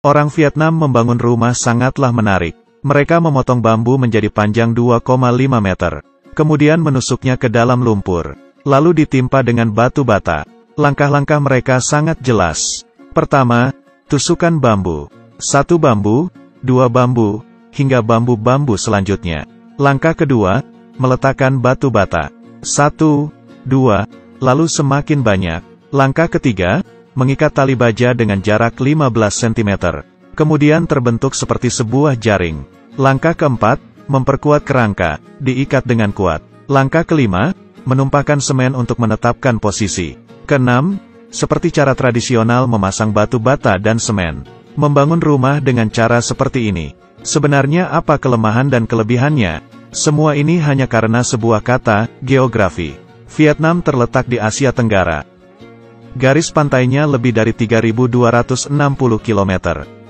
Orang Vietnam membangun rumah sangatlah menarik. Mereka memotong bambu menjadi panjang 2,5 meter. Kemudian menusuknya ke dalam lumpur. Lalu ditimpa dengan batu bata. Langkah-langkah mereka sangat jelas. Pertama, tusukan bambu. 1 bambu, 2 bambu, hingga bambu-bambu selanjutnya. Langkah kedua, meletakkan batu bata. 1, 2, lalu semakin banyak. Langkah ketiga, mengikat tali baja dengan jarak 15 cm. Kemudian terbentuk seperti sebuah jaring. Langkah keempat, memperkuat kerangka, diikat dengan kuat. Langkah kelima, menumpahkan semen untuk menetapkan posisi. Keenam, seperti cara tradisional memasang batu bata dan semen. Membangun rumah dengan cara seperti ini. Sebenarnya apa kelemahan dan kelebihannya? Semua ini hanya karena sebuah kata, geografi. Vietnam terletak di Asia Tenggara. Garis pantainya lebih dari 3.260 km.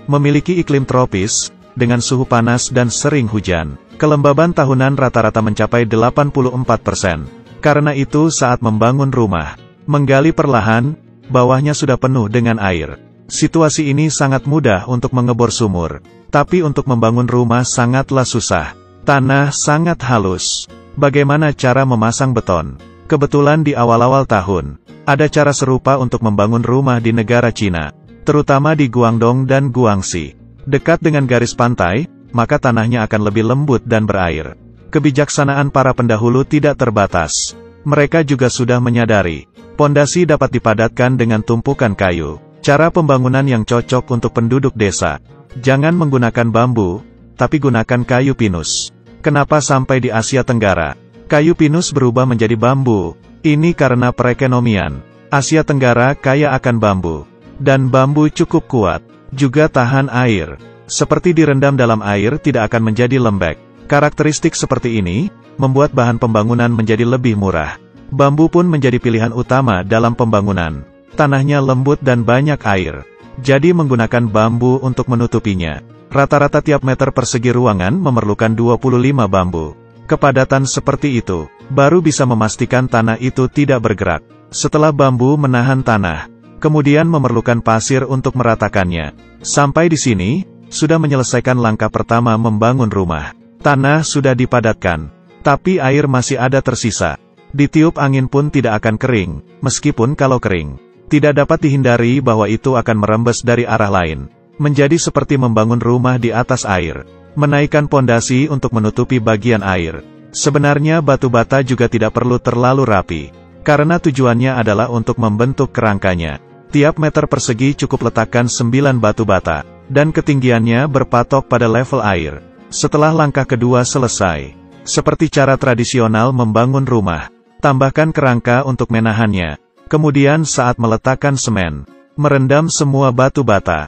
Memiliki iklim tropis, dengan suhu panas dan sering hujan. Kelembaban tahunan rata-rata mencapai 84%. Karena itu saat membangun rumah, menggali perlahan, bawahnya sudah penuh dengan air. Situasi ini sangat mudah untuk mengebor sumur. Tapi untuk membangun rumah sangatlah susah. Tanah sangat halus. Bagaimana cara memasang beton? Kebetulan di awal-awal tahun, ada cara serupa untuk membangun rumah di negara Cina, terutama di Guangdong dan Guangxi. Dekat dengan garis pantai, maka tanahnya akan lebih lembut dan berair. Kebijaksanaan para pendahulu tidak terbatas. Mereka juga sudah menyadari, pondasi dapat dipadatkan dengan tumpukan kayu. Cara pembangunan yang cocok untuk penduduk desa. Jangan menggunakan bambu, tapi gunakan kayu pinus. Kenapa sampai di Asia Tenggara kayu pinus berubah menjadi bambu? Ini karena perekonomian. Asia Tenggara kaya akan bambu. Dan bambu cukup kuat, juga tahan air. Seperti direndam dalam air tidak akan menjadi lembek. Karakteristik seperti ini, membuat bahan pembangunan menjadi lebih murah. Bambu pun menjadi pilihan utama dalam pembangunan. Tanahnya lembut dan banyak air. Jadi menggunakan bambu untuk menutupinya. Rata-rata tiap meter persegi ruangan memerlukan 25 bambu. Kepadatan seperti itu, baru bisa memastikan tanah itu tidak bergerak. Setelah bambu menahan tanah, kemudian memerlukan pasir untuk meratakannya. Sampai di sini, sudah menyelesaikan langkah pertama membangun rumah. Tanah sudah dipadatkan, tapi air masih ada tersisa. Ditiup angin pun tidak akan kering, meskipun kalau kering, tidak dapat dihindari bahwa itu akan merembes dari arah lain. Menjadi seperti membangun rumah di atas air. Menaikkan pondasi untuk menutupi bagian air. Sebenarnya batu bata juga tidak perlu terlalu rapi. Karena tujuannya adalah untuk membentuk kerangkanya. Tiap meter persegi cukup letakkan 9 batu bata. Dan ketinggiannya berpatok pada level air. Setelah langkah kedua selesai. Seperti cara tradisional membangun rumah. Tambahkan kerangka untuk menahannya. Kemudian saat meletakkan semen, merendam semua batu bata.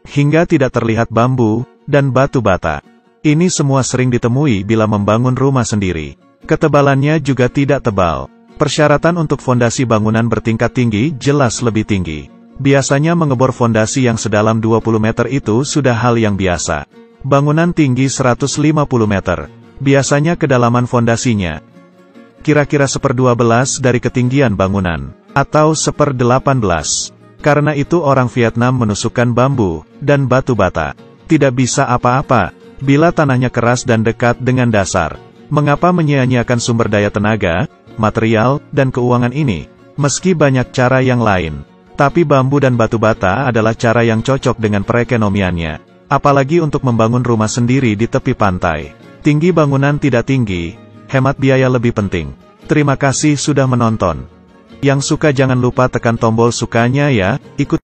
Hingga tidak terlihat bambu dan batu bata. Ini semua sering ditemui bila membangun rumah sendiri. Ketebalannya juga tidak tebal. Persyaratan untuk fondasi bangunan bertingkat tinggi jelas lebih tinggi. Biasanya mengebor fondasi yang sedalam 20 meter itu sudah hal yang biasa. Bangunan tinggi 150 meter. Biasanya kedalaman fondasinya kira-kira 1/12 dari ketinggian bangunan, atau 1/18. Karena itu orang Vietnam menusukkan bambu dan batu bata. Tidak bisa apa-apa bila tanahnya keras dan dekat dengan dasar. Mengapa menyia-nyiakan sumber daya tenaga, material, dan keuangan ini? Meski banyak cara yang lain, tapi bambu dan batu bata adalah cara yang cocok dengan perekonomiannya. Apalagi untuk membangun rumah sendiri di tepi pantai. Tinggi bangunan tidak tinggi, hemat biaya lebih penting. Terima kasih sudah menonton. Yang suka jangan lupa tekan tombol sukanya ya, ikut